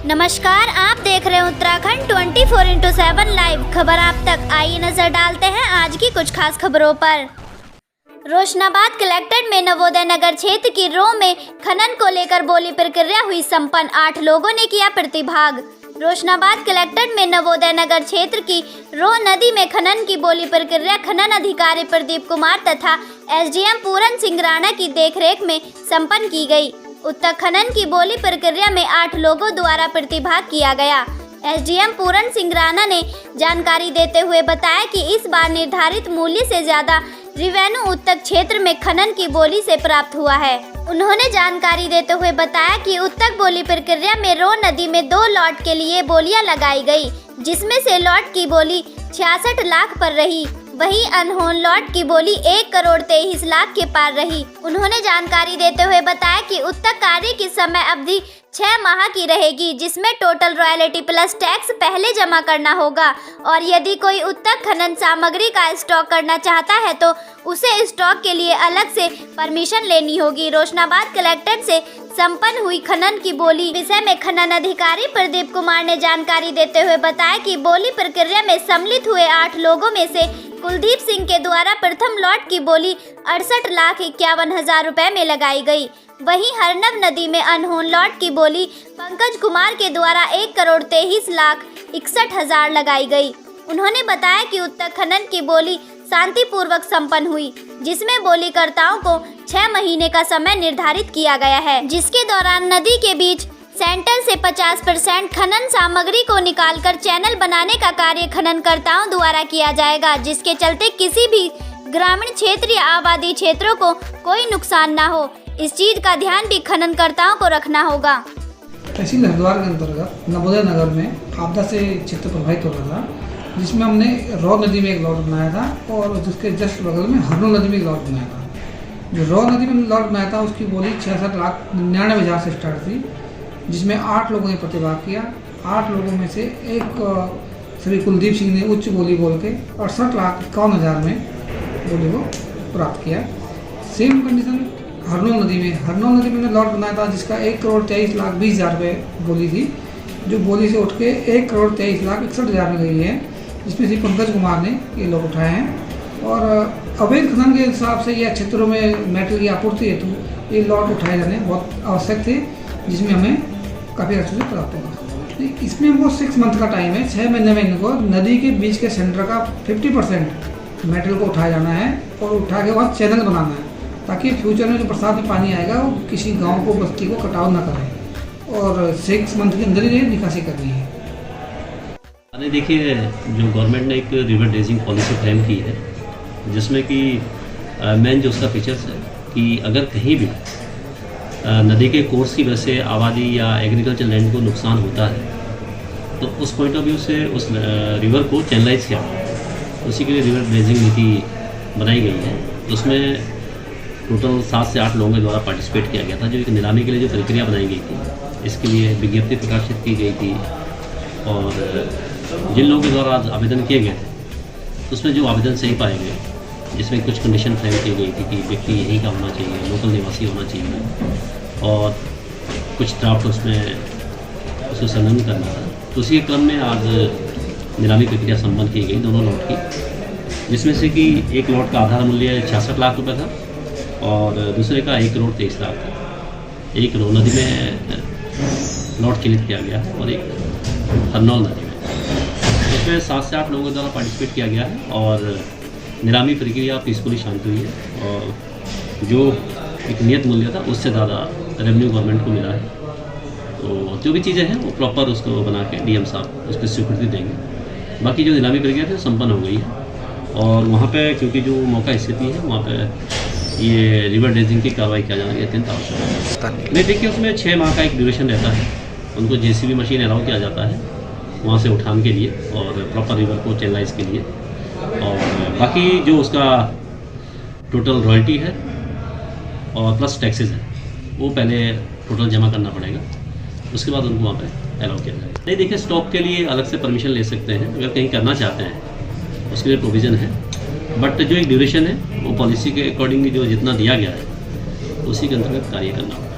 नमस्कार, आप देख रहे हैं उत्तराखंड 24x7 लाइव खबर। आप तक आइए नजर डालते हैं आज की कुछ खास खबरों पर। रोशनाबाद कलेक्ट्रेट में नवोदय नगर क्षेत्र की रो में खनन को लेकर बोली प्रक्रिया हुई संपन्न। 8 लोगों ने किया प्रतिभाग। रोशनाबाद कलेक्ट्रेट में नवोदय नगर क्षेत्र की रो नदी में खनन की बोली प्रक्रिया खनन अधिकारी प्रदीप कुमार तथा एसडीएम पूरन सिंह राणा की देखरेख में संपन्न की गई। उत्तक खनन की बोली प्रक्रिया में 8 लोगों द्वारा प्रतिभाग किया गया। एसडीएम पूरन सिंह राणा ने जानकारी देते हुए बताया कि इस बार निर्धारित मूल्य से ज्यादा रेवेन्यू उत्तक क्षेत्र में खनन की बोली से प्राप्त हुआ है। उन्होंने जानकारी देते हुए बताया कि उत्तक बोली प्रक्रिया में रो नदी में 2 लॉट के लिए बोलियां लगाई गई, जिसमें से लॉट की बोली 66 लाख पर रही, वहीं अनहोन लॉट की बोली 1 करोड़ 23 लाख के पार रही। उन्होंने जानकारी देते हुए बताया कि उत्तक कार्य की समय अवधि 6 माह की रहेगी, जिसमें टोटल रॉयल्टी प्लस टैक्स पहले जमा करना होगा और यदि कोई उत्तक खनन सामग्री का स्टॉक करना चाहता है तो उसे स्टॉक के लिए अलग से परमिशन लेनी होगी। रोशनाबाद कलेक्ट्रेट से संपन्न हुई खनन की बोली विषय में खनन अधिकारी प्रदीप कुमार ने जानकारी देते हुए बताया कि बोली प्रक्रिया में सम्मिलित हुए 8 लोगों में से कुलदीप सिंह के द्वारा प्रथम लॉट की बोली 68,51,000 रुपए में लगाई गई। वहीं हरनव नदी में अनहोन लॉट की बोली पंकज कुमार के द्वारा 1 करोड़ 23,61,000 लगाई गई। उन्होंने बताया कि उत्तक खनन की बोली शांतिपूर्वक संपन्न हुई, जिसमें बोलीकर्ताओं को 6 महीने का समय निर्धारित किया गया है, जिसके दौरान नदी के बीच सेंटर से 50% खनन सामग्री को निकालकर चैनल बनाने का कार्य खननकर्ताओं द्वारा किया जाएगा, जिसके चलते किसी भी ग्रामीण क्षेत्र या आबादी क्षेत्रों को कोई नुकसान न हो। इस चीज का ध्यान भी खननकर्ताओं को रखना होगा। तहसील हरिद्वार के अंतर्गत नवोदय नगर में आपदा से क्षेत्र प्रभावित हो रहा था, जिसमें हमने रौ नदी में एक लॉट बनाया था और उसके जस्ट बगल में हरनौ नदी में एक लॉट बनाया था। जो रौ नदी में लॉट बनाया था उसकी बोली 66,99,000 से स्टार्ट थी, जिसमें 8 लोगों ने प्रतिभाग किया। 8 लोगों में से एक श्री कुलदीप सिंह ने उच्च बोली बोल के 68,51,000 में बोली को प्राप्त किया। सेम कंडीशन हरनौ नदी में मैंने लॉट बनाया था, जिसका 1 करोड़ 23,20,000 रुपये बोली थी, जो बोली से उठ के 1 करोड़ 23,61,000 में गई है, जिसमें से पंकज कुमार ने ये लोग उठाए हैं। और अवैध खनन के हिसाब से या क्षेत्रों में मेटल की आपूर्ति हेतु ये लॉट उठाए जाने बहुत आवश्यक थे, जिसमें हमें काफ़ी अच्छे से प्राप्त होगा। इसमें हमको 6 मंथ का टाइम है। 6 महीने में इनको नदी के बीच के सेंटर का 50% मेटल को उठाया जाना है और उठा के बाद चैनल बनाना है, ताकि फ्यूचर में जो बरसात में पानी आएगा वो किसी गांव को बस्ती को कटाव ना करे, और 6 मंथ के अंदर ही निकासी करनी है। देखिए, जो गवर्नमेंट ने एक रिवर ड्रेजिंग पॉलिसी फ्रेम की है, जिसमें कि मेन जो उसका फीचर्स है कि अगर कहीं भी नदी के कोर्स की वजह से आबादी या एग्रीकल्चर लैंड को नुकसान होता है तो उस पॉइंट ऑफ व्यू से उस रिवर को चैनलाइज किया, उसी के लिए रिवर ड्रेजिंग नीति बनाई गई है। उसमें टोटल 7 से 8 लोगों के द्वारा पार्टिसिपेट किया गया था। जो एक नीलामी के लिए जो प्रक्रिया बनाई गई थी, इसके लिए विज्ञप्ति प्रकाशित की गई थी और जिन लोगों के द्वारा आवेदन किए गए थे उसमें जो आवेदन सही पाए गए, जिसमें कुछ कंडीशन फ्रेम की गई थी कि व्यक्ति यहीं का होना चाहिए, लोकल निवासी होना चाहिए और कुछ ड्राफ्ट उसमें उसको संलग्न करना था। तो उसी के क्रम में आज नीलामी प्रक्रिया संपन्न की गई दोनों लॉट की, जिसमें से कि एक लॉट का आधार मूल्य 66 लाख रुपये था और दूसरे का 1 करोड़ 23 लाख था। एक रो नदी में लॉट चिन्हित किया गया और एक हरनौ नदी में, इसमें 7 से 8 लोगों द्वारा पार्टिसिपेट किया गया है और नीलामी प्रक्रिया पीसफुली शांत हुई है और जो एक नियत मूल्य था उससे ज़्यादा रेवेन्यू गवर्नमेंट को मिला है। तो जो भी चीज़ें हैं वो प्रॉपर उसको बना के डीएम साहब उसकी स्वीकृति देंगे। बाकी जो नीलामी प्रक्रिया थी संपन्न हो गई है और वहाँ पे क्योंकि जो मौका स्थिति है वहाँ पे ये रिवर ड्रेजिंग की कार्रवाई किया जाना ये अत्यंत आवश्यक है। नहीं, देखिए, उसमें 6 माह का एक ड्यूरेशन रहता है। उनको जेसीबी मशीन अलाउ किया जाता है वहाँ से उठान के लिए और प्रॉपर रिवर को चैनलाइज के लिए, और बाकी जो उसका टोटल रॉयल्टी है और प्लस टैक्सेस है वो पहले टोटल जमा करना पड़ेगा, उसके बाद उनको वहाँ पे अलाउ किया जाएगा। नहीं, देखिए, स्टॉक के लिए अलग से परमिशन ले सकते हैं अगर कहीं करना चाहते हैं, उसके लिए प्रोविज़न है, बट जो एक ड्यूरेशन है वो पॉलिसी के अकॉर्डिंगली जो जितना दिया गया है उसी के अंतर्गत कार्य करना होगा।